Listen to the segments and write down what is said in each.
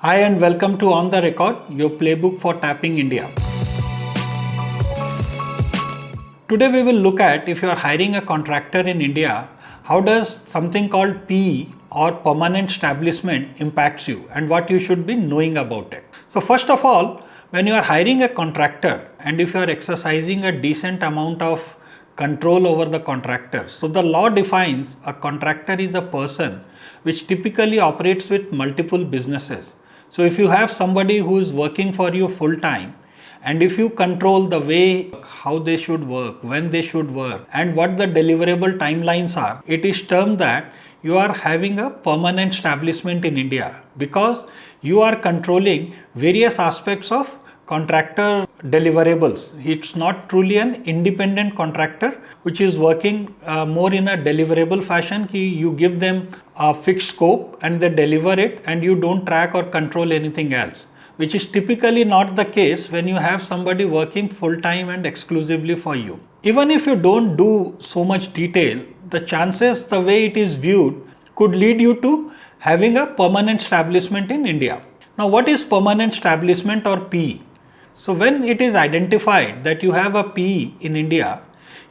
Hi and welcome to On the Record, your playbook for tapping India. Today we will look at if you are hiring a contractor in India, how does something called PE or permanent establishment impacts you and what you should be knowing about it. So first of all, when you are hiring a contractor and if you are exercising a decent amount of control over the contractor, so the law defines a contractor is a person which typically operates with multiple businesses. So if you have somebody who is working for you full time and if you control the way how they should work, when they should work and what the deliverable timelines are, it is termed that you are having a permanent establishment in India because you are controlling various aspects of contractor deliverables. It's not truly an independent contractor which is working more in a deliverable fashion. You give them a fixed scope and they deliver it and you don't track or control anything else, which is typically not the case when you have somebody working full time and exclusively for you. Even if you don't do so much detail, the chances the way it is viewed could lead you to having a permanent establishment in India. Now what is permanent establishment or PE? So when it is identified that you have a PE in India,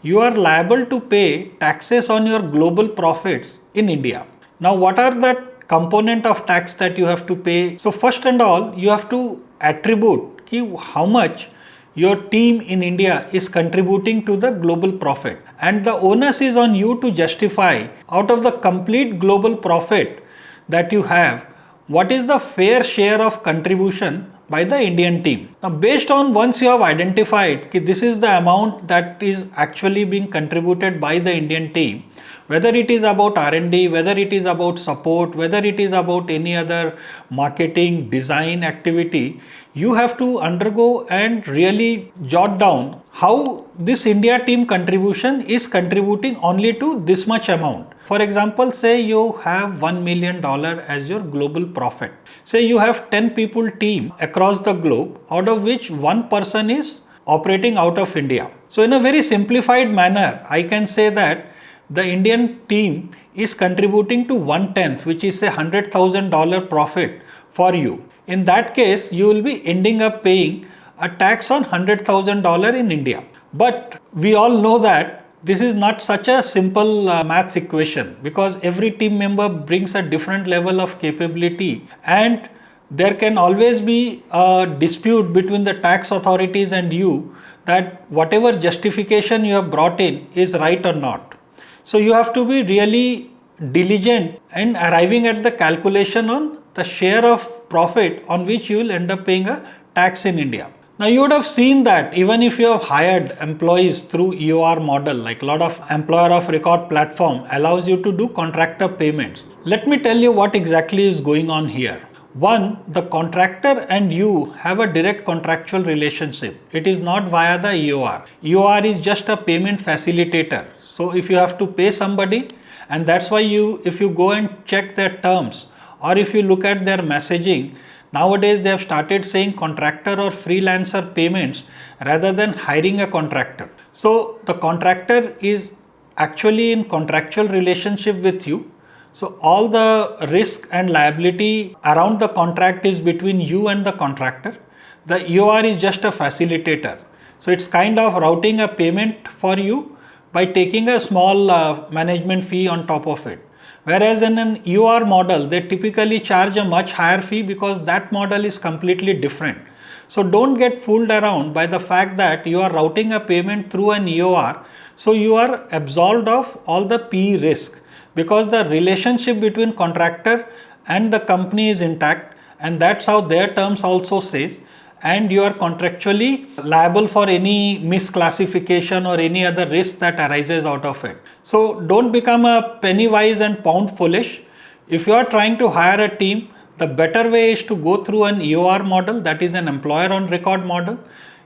you are liable to pay taxes on your global profits in India. Now what are the component of tax that you have to pay? So first and all, you have to attribute how much your team in India is contributing to the global profit, and the onus is on you to justify out of the complete global profit that you have, what is the fair share of contribution by the Indian team. Now based on once you have identified this is the amount that is actually being contributed by the Indian team, whether it is about R&D, whether it is about support, whether it is about any other marketing, design activity, you have to undergo and really jot down how this India team contribution is contributing only to this much amount. For example, say you have $1 million as your global profit. Say you have 10 people team across the globe, out of which one person is operating out of India. So in a very simplified manner, I can say that the Indian team is contributing to 1/10, which is a $100,000 profit for you. In that case, you will be ending up paying a tax on $100,000 in India. But we all know that this is not such a simple maths equation because every team member brings a different level of capability and there can always be a dispute between the tax authorities and you that whatever justification you have brought in is right or not. So you have to be really diligent in arriving at the calculation on the share of profit on which you will end up paying a tax in India. Now you would have seen that even if you have hired employees through EOR model, like a lot of employer of record platform allows you to do contractor payments. Let me tell you what exactly is going on here. One, the contractor and you have a direct contractual relationship. It is not via the EOR. EOR is just a payment facilitator. So if you have to pay somebody, and that's why if you go and check their terms or if you look at their messaging, nowadays they have started saying contractor or freelancer payments rather than hiring a contractor. So the contractor is actually in contractual relationship with you. So all the risk and liability around the contract is between you and the contractor. The EOR is just a facilitator. So it's kind of routing a payment for you by taking a small management fee on top of it. Whereas in an EOR model, they typically charge a much higher fee because that model is completely different. So don't get fooled around by the fact that you are routing a payment through an EOR. So you are absolved of all the PE risk because the relationship between contractor and the company is intact, and that's how their terms also says. And you are contractually liable for any misclassification or any other risk that arises out of it. So don't become a penny wise and pound foolish. If you are trying to hire a team, the better way is to go through an EOR model, that is an employer on record model.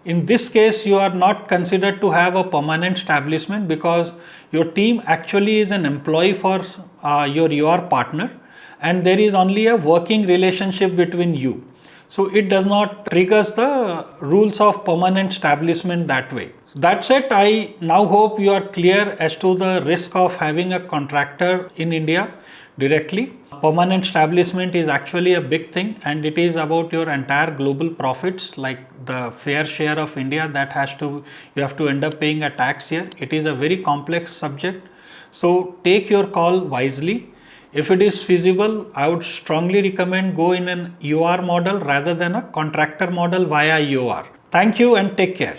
In this case, you are not considered to have a permanent establishment because your team actually is an employee for your EOR partner and there is only a working relationship between you. So it does not trigger the rules of permanent establishment that way. That's it. I now hope you are clear as to the risk of having a contractor in India. directly. Permanent establishment is actually a big thing, and it is about your entire global profits, like the fair share of India that you have to end up paying a tax here. It is a very complex subject. So take your call wisely. If it is feasible, I would strongly recommend go in an UR model rather than a contractor model via UR. Thank you and take care.